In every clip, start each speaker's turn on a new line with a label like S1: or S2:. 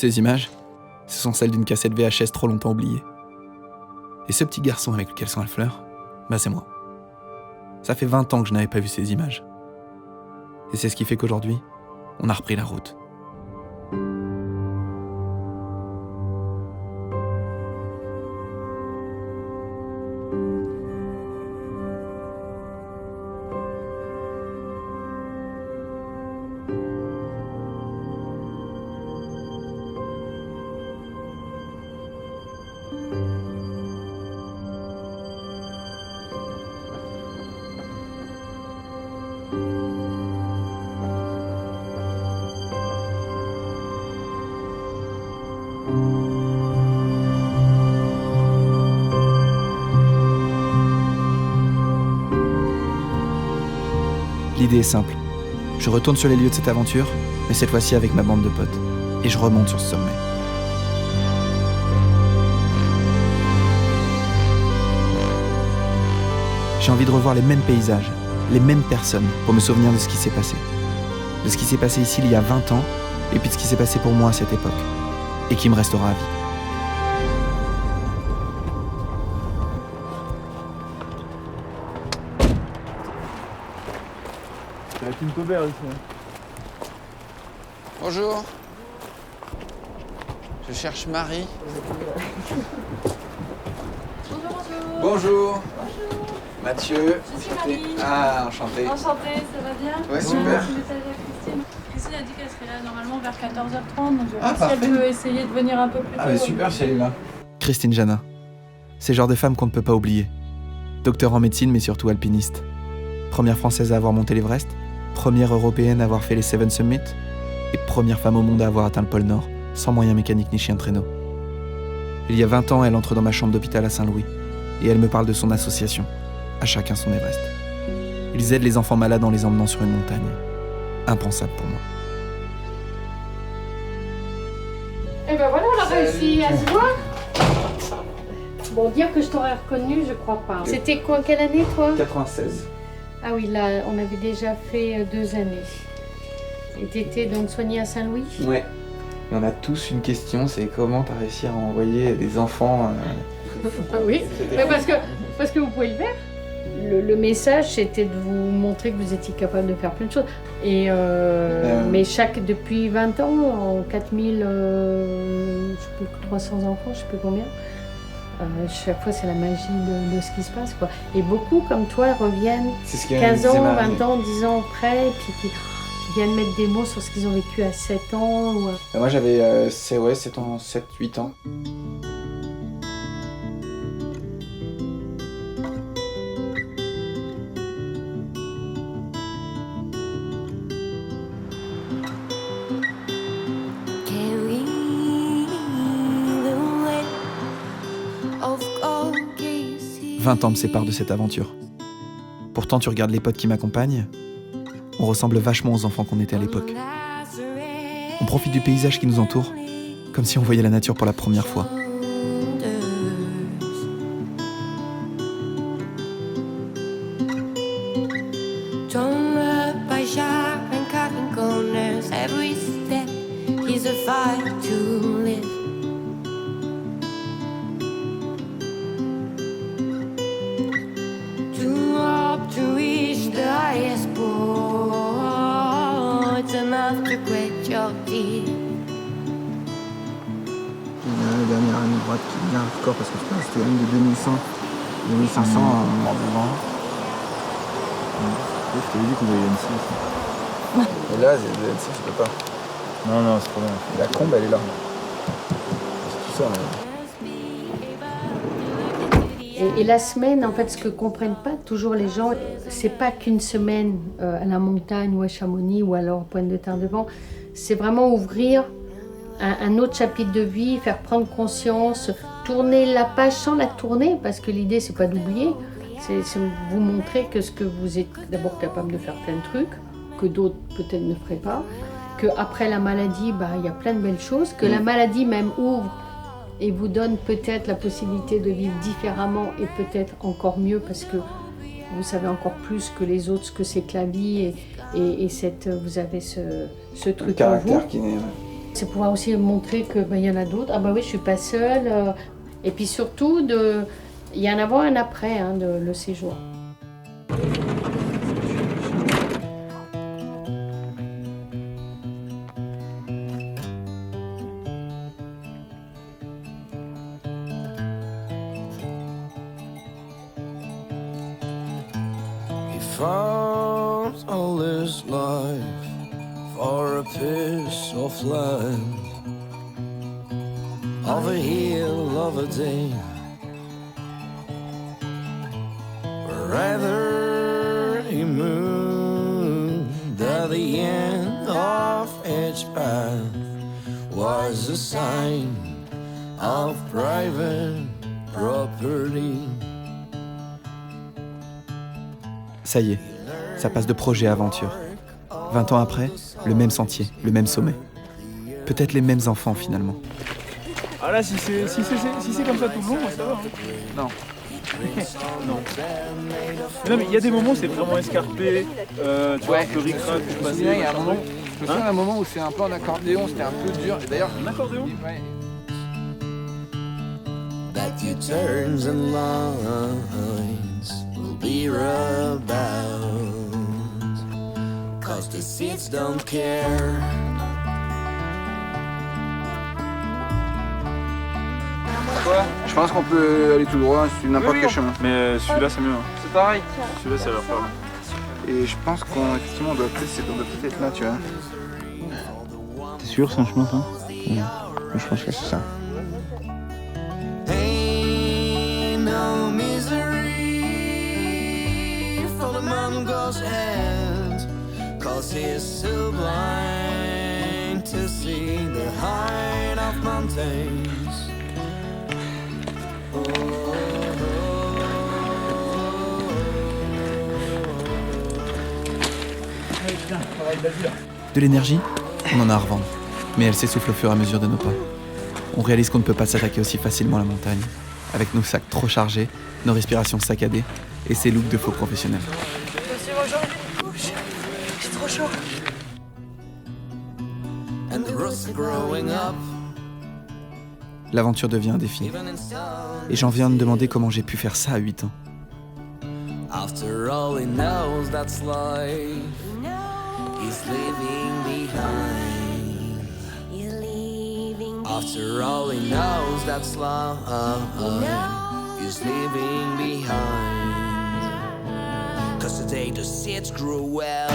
S1: Ces images, ce sont celles d'une cassette VHS trop longtemps oubliée. Et ce petit garçon avec lequel sont la fleur, c'est moi. Ça fait 20 ans que je n'avais pas vu ces images. Et c'est ce qui fait qu'aujourd'hui, on a repris la route. L'idée est simple. Je retourne sur les lieux de cette aventure, mais cette fois-ci avec ma bande de potes. Et je remonte sur ce sommet. J'ai envie de revoir les mêmes paysages, les mêmes personnes, pour me souvenir de ce qui s'est passé. De ce qui s'est passé ici il y a 20 ans, et puis de ce qui s'est passé pour moi à cette époque. Et qui me restera à vie.
S2: C'est la Team Cobert ici.
S3: Bonjour. Je cherche Marie.
S4: Bonjour.
S3: Bonjour.
S4: Je
S3: Mathieu.
S4: suis Marie.
S3: Ah, enchanté.
S4: Enchantée, ça va bien?
S3: Ouais, super.
S4: Je message à Christine. Christine a dit qu'elle serait là normalement vers 14h30, donc si
S3: parfait.
S4: elle peut essayer de venir un peu plus tôt.
S3: Ah, mais super si elle est là.
S1: Christine Janin. C'est le genre de femme qu'on ne peut pas oublier. Docteur en médecine, mais surtout alpiniste. Première française à avoir monté l'Everest, première européenne à avoir fait les Seven Summits, et première femme au monde à avoir atteint le pôle Nord, sans moyen mécanique ni chien de traîneau. Il y a 20 ans, elle entre dans ma chambre d'hôpital à Saint-Louis, et elle me parle de son association, À chacun son Everest. Ils aident les enfants malades en les emmenant sur une montagne. Impensable pour moi.
S5: Et ben voilà, on a réussi à se voir. Bon, dire que je t'aurais reconnu, je crois pas. C'était quoi, quelle année toi?
S1: 96.
S5: Ah oui, là, on avait déjà fait 2 années. Et t'étais donc soignée à Saint-Louis?
S1: Ouais. Et on a tous une question, c'est comment t'as réussi à envoyer des enfants...
S5: Ah oui, mais parce que vous pouvez le faire. Le message, c'était de vous montrer que vous étiez capable de faire plein de choses. Et mais depuis 20 ans, en 4000, je sais plus, 300 enfants, je sais plus combien, chaque fois c'est la magie de ce qui se passe, quoi. Et beaucoup comme toi reviennent 15 ans, 20 ans, 10 ans après, puis qui viennent mettre des mots sur ce qu'ils ont vécu à 7 ans. Ou...
S1: Moi j'avais 7 ans, 7-8 ans. « 20 ans me séparent de cette aventure. Pourtant, tu regardes les potes qui m'accompagnent, on ressemble vachement aux enfants qu'on était à l'époque. On profite du paysage qui nous entoure, comme si on voyait la nature pour la première fois.
S2: La dernière ligne droite qui est bien hardcore parce que je pense que c'était la ligne de 2100, 2500 en devant. Je t'avais dit qu'on voyait Annecy aussi.
S3: Et là, Annecy, je peux pas.
S2: Non, c'est pas bien.
S3: La combe, elle est là.
S2: C'est tout ça,
S5: Et la semaine, en fait, ce que comprennent pas toujours les gens, c'est pas qu'une semaine à la montagne ou à Chamonix ou alors Pointe de Terre-de-Vent. C'est vraiment ouvrir un autre chapitre de vie, faire prendre conscience, tourner la page sans la tourner, parce que l'idée, c'est pas d'oublier, c'est vous montrer que ce que vous êtes d'abord capable de faire plein de trucs, que d'autres peut-être ne feraient pas, qu'après la maladie, il y a plein de belles choses, que la maladie même ouvre et vous donne peut-être la possibilité de vivre différemment et peut-être encore mieux parce que vous savez encore plus que les autres ce que c'est que la vie et vous avez ce truc en vous.
S1: Qui est...
S5: C'est pouvoir aussi montrer qu'il y en a d'autres. Ah bah oui, je suis pas seule. Et puis surtout, il y a un avant et un après le séjour.
S6: Found all his life for a piece of land, of a hill, of a day. Wherever he moved, at the end of each path was a sign of private property.
S1: Ça y est, ça passe de projet à aventure. 20 ans après, le même sentier, le même sommet. Peut-être les mêmes enfants finalement.
S7: Ah là, si c'est comme ça tout le long, moi, ça va. Hein.
S3: Non.
S7: Non. Mais non, mais il y a des moments où c'est vraiment escarpé, tu vois, un peu ric-rac pour passer.
S3: Il y a un moment, je me souviens d'un moment où c'est un peu en accordéon, c'était un peu dur. Et d'ailleurs,
S7: Un accordéon.
S3: ouais.
S6: That you turns and lines will be about, 'cause the seeds don't care.
S3: Quoi? Je pense qu'on peut aller tout droit sur n'importe quel chemin.
S7: Mais celui-là, c'est mieux. Hein.
S3: C'est pareil.
S7: Celui-là, ça va faire.
S3: Et je pense qu'effectivement on doit peut-être être là, tu vois.
S2: T'es sûr, c'est un chemin, ça? Je pense que c'est ça.
S6: Ain't no misery for the man who goes ahead, 'cause he's too blind to see the height of mountains.
S1: De l'énergie, on en a à revendre. Mais elle s'essouffle au fur et à mesure de nos pas. On réalise qu'on ne peut pas s'attaquer aussi facilement à la montagne, avec nos sacs trop chargés, nos respirations saccadées et ces looks de faux professionnels.
S8: J'ai trop chaud.
S6: And the roots are growing up,
S1: L'aventure devient un défi.
S6: even in stone.
S1: Et j'en viens à me demander comment j'ai pu faire ça à 8 ans.
S6: After all, he knows that's life. He's leaving behind. After all, he knows that's life. He's leaving behind. 'Cause today the seeds grew well.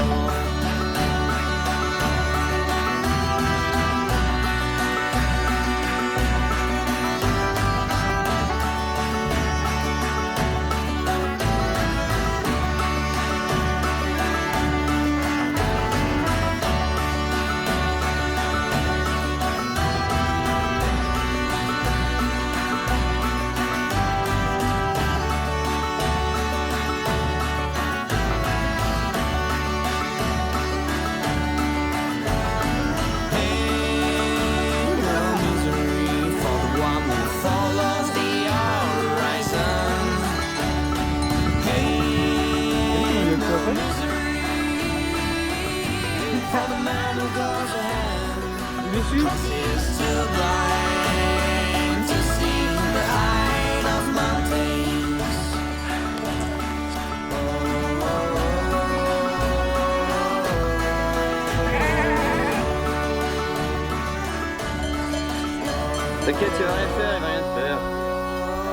S3: T'inquiète, il va rien faire, il va rien te faire.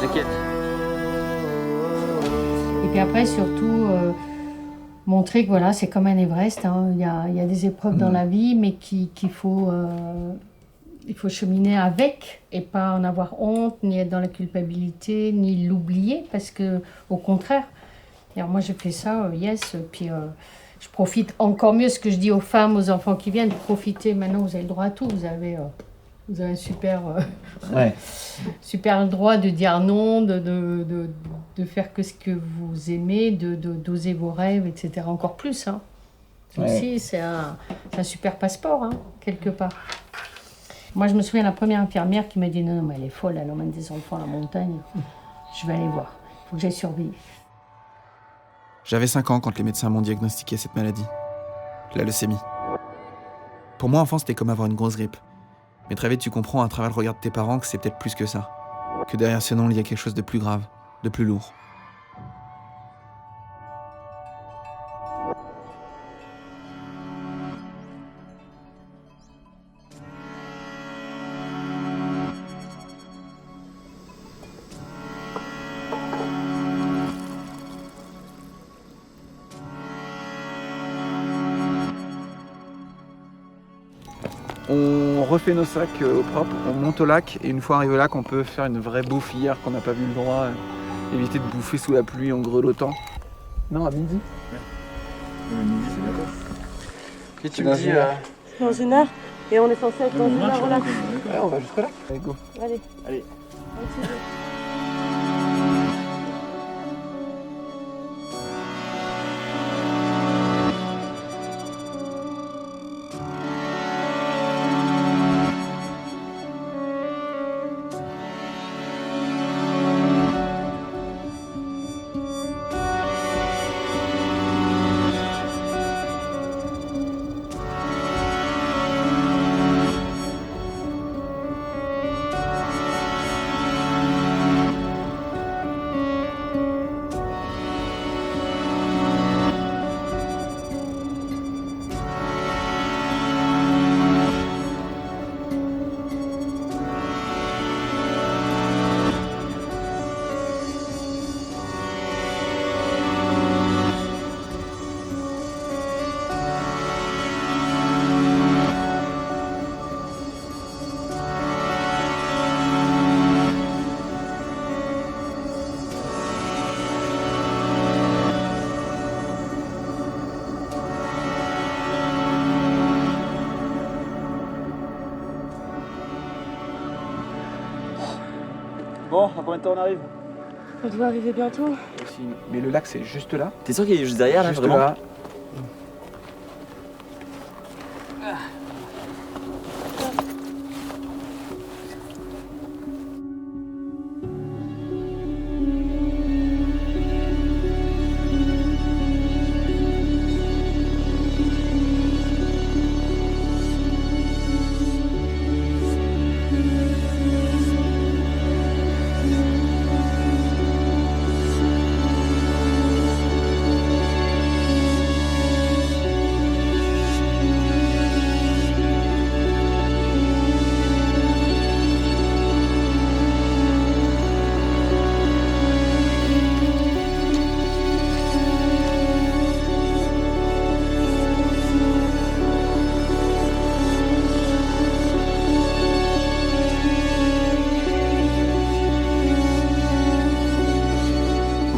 S3: T'inquiète.
S5: Et puis après, surtout, montrer que voilà, c'est comme un Everest. Hein. Il y a des épreuves dans la vie, mais qu'il faut, il faut cheminer avec et pas en avoir honte, ni être dans la culpabilité, ni l'oublier, parce que au contraire. Alors moi, je fais ça, yes, puis je profite encore mieux. Ce que je dis aux femmes, aux enfants qui viennent, profitez. Maintenant, vous avez le droit à tout. Vous avez un super droit de dire non, de faire que ce que vous aimez, d'oser vos rêves, etc. Encore plus. Hein. Aussi, c'est un super passeport, hein, quelque part. Moi, je me souviens de la première infirmière qui m'a dit non, mais elle est folle, elle emmène des enfants à la montagne. Je vais aller voir. Il faut que j'aille surveiller.
S1: J'avais 5 ans quand les médecins m'ont diagnostiqué cette maladie, la leucémie. Pour moi, enfant, c'était comme avoir une grosse grippe. Mais très vite, tu comprends à travers le regard de tes parents que c'est peut-être plus que ça. Que derrière ce nom, il y a quelque chose de plus grave, de plus lourd.
S2: On refait nos sacs au propre, on monte au lac et une fois arrivé au lac, on peut faire une vraie bouffe hier qu'on n'a pas vu le droit. Éviter de bouffer sous la pluie en grelottant. Non, à midi.
S7: Midi, c'est d'accord.
S2: Et tu me dis.
S8: Dans 1 heure et on est censé être dans 1 heure au lac.
S2: Ouais, on va jusqu'au lac. Allez, go.
S8: Allez.
S7: Allez. Bon, à combien de temps on arrive?
S8: On doit arriver bientôt.
S2: Mais le lac, c'est juste là.
S9: T'es sûr qu'il est juste derrière là,
S2: Juste
S9: vraiment?
S2: là.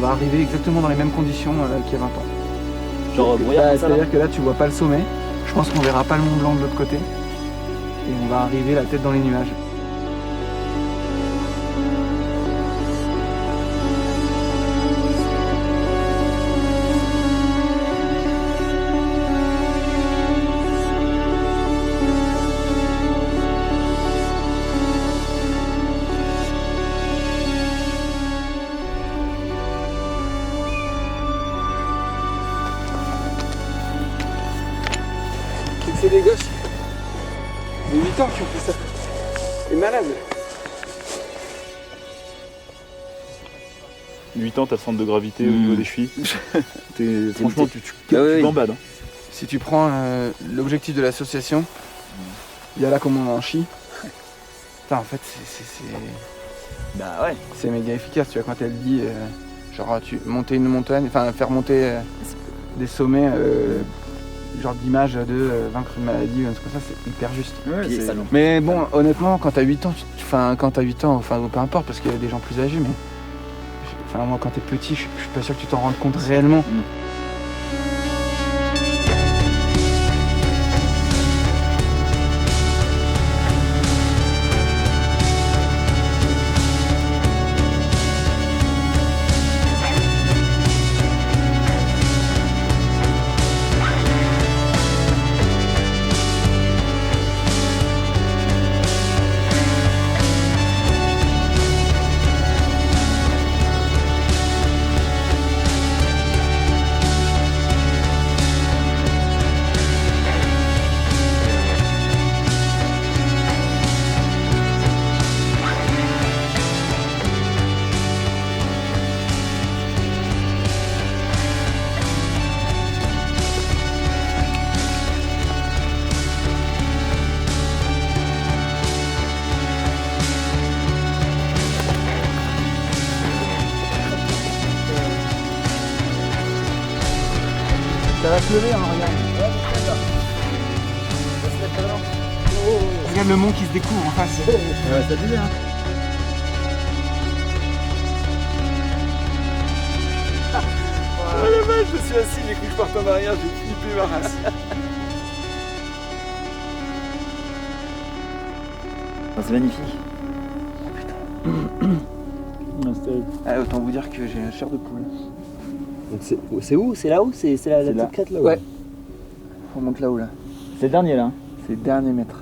S2: On va arriver exactement dans les mêmes conditions qu'il y a 20 ans.
S9: Genre brouillard comme ça là?
S2: C'est-à-dire que là, tu vois pas le sommet. Je pense qu'on verra pas le Mont Blanc de l'autre côté. Et on va arriver la tête dans les nuages. C'est des gosses de 8 ans qui ont fait ça. C'est malade.
S7: 8 ans, t'as le centre de gravité au niveau des chevilles. Franchement, tu gambades. Hein.
S2: Si tu prends l'objectif de l'association, il y a là comment on en chie. Putain, en fait,
S9: Bah ouais.
S2: c'est méga efficace. Tu vois, quand elle dit genre monter une montagne, enfin faire monter des sommets, genre d'image de vaincre une maladie, un truc comme ça, c'est hyper juste.
S9: Ouais, c'est salon.
S2: Mais bon, honnêtement, quand t'as 8 ans, enfin peu importe parce qu'il y a des gens plus âgés, mais enfin moi quand t'es petit, je suis pas sûr que tu t'en rendes compte réellement. va se lever, hein, regarde. Regarde le mont qui se découvre en face.
S9: Ouais, salut, hein.
S2: Oh la vache, je me suis assis, j'ai cru que je parte en arrière, j'ai flippé ma race.
S9: C'est magnifique.
S2: Ah, autant vous dire que j'ai la chair de poule.
S9: Donc c'est où? C'est là-haut? C'est la petite crête là-haut?
S2: Ouais. On monte là-haut là.
S9: C'est le dernier là, hein.
S2: C'est le dernier mètre.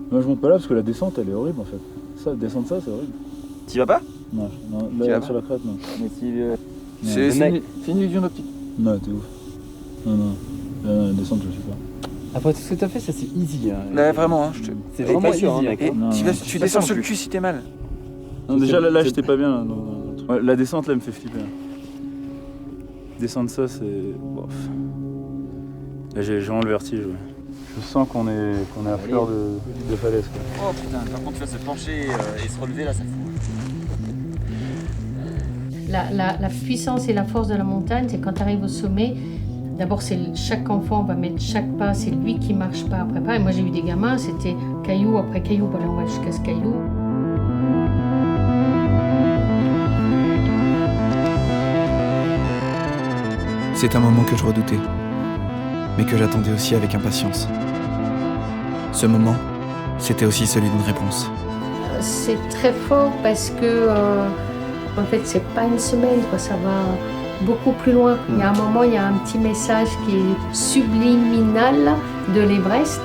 S7: Moi je monte pas là parce que la descente elle est horrible en fait. Ça, descendre ça c'est horrible.
S9: T'y vas pas?
S7: Non,
S2: T'y vas
S7: là sur la crête non.
S9: Mais si.
S2: C'est une illusion d'optique.
S7: Non, t'es ouf. Non. La descente je sais pas.
S10: Après tout ce que t'as fait, ça c'est easy. Hein.
S2: Là vraiment, hein,
S10: C'est vraiment easy.
S9: hein,
S10: Hein.
S7: Non,
S2: tu descends sur le cul si t'es mal.
S7: Non, déjà là j'étais pas bien là. Ouais, la descente là elle me fait flipper. Là. Descendre ça c'est. Bof. Là j'ai vraiment le vertige. Ouais. Je sens qu'on est à fleur de falaise. Quoi.
S9: Oh putain, par contre tu vas se pencher et se relever là, ça fout.
S5: La puissance et la force de la montagne, c'est quand tu arrives au sommet, d'abord chaque enfant va mettre chaque pas, c'est lui qui marche pas après pas. Et moi j'ai eu des gamins, c'était caillou après caillou, voilà, on va jusqu'à ce caillou.
S1: C'est un moment que je redoutais, mais que j'attendais aussi avec impatience. Ce moment, c'était aussi celui d'une réponse.
S5: C'est très fort parce que, en fait, c'est pas une semaine, quoi, ça va beaucoup plus loin. Il y a un moment, il y a un petit message qui est subliminal de l'Everest.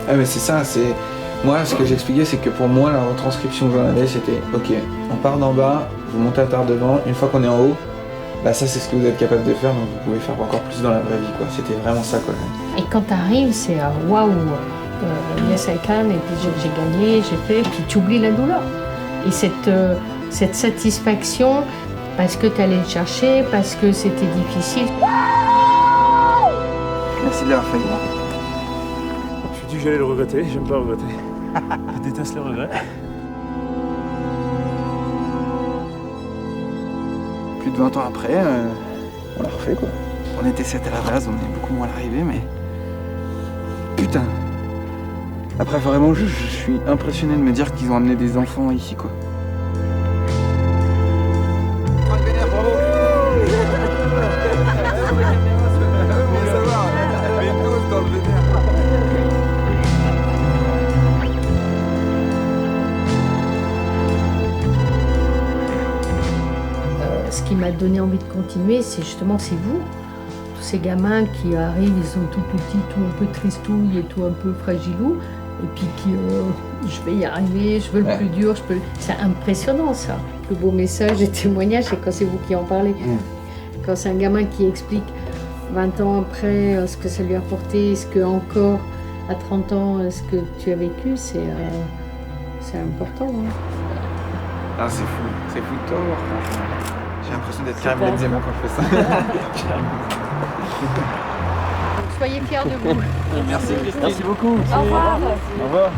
S2: Ah mais c'est ça, c'est... Moi ce que j'expliquais c'est que pour moi la retranscription que j'en avais c'était ok, on part d'en bas, vous montez à terre devant, une fois qu'on est en haut, bah ça c'est ce que vous êtes capable de faire, donc vous pouvez faire encore plus dans la vraie vie quoi, c'était vraiment ça quoi.
S5: Et quand tu arrives, c'est waouh, yes I can, et puis j'ai gagné, j'ai fait, puis tu oublies la douleur. Et cette satisfaction, parce que tu allais le chercher, parce que c'était difficile.
S2: Merci de l'avoir fait.
S7: Je me suis dit que j'allais le regretter, j'aime pas regretter. Je déteste le regret.
S2: Plus de 20 ans après, on l'a refait quoi. On était 7 à la base, on est beaucoup moins à l'arrivée, mais... Putain. Après vraiment, je suis impressionné de me dire qu'ils ont amené des enfants ici quoi.
S5: Ce qui m'a donné envie de continuer, c'est justement vous. Tous ces gamins qui arrivent, ils sont tout petits, tout un peu tristouilles et tout un peu fragilous. Et puis qui, je vais y arriver, je veux le plus dur, C'est impressionnant ça. Le beau message et témoignage, c'est quand c'est vous qui en parlez. Quand c'est un gamin qui explique 20 ans après ce que ça lui a apporté, ce que encore à 30 ans, ce que tu as vécu, c'est important. Hein.
S2: Ah c'est fou de toi, franchement. J'ai l'impression d'être Karim Benzema quand je fais ça.
S5: Soyez fiers de vous.
S2: Merci Christine.
S9: Merci beaucoup.
S5: Au revoir.
S7: Au revoir.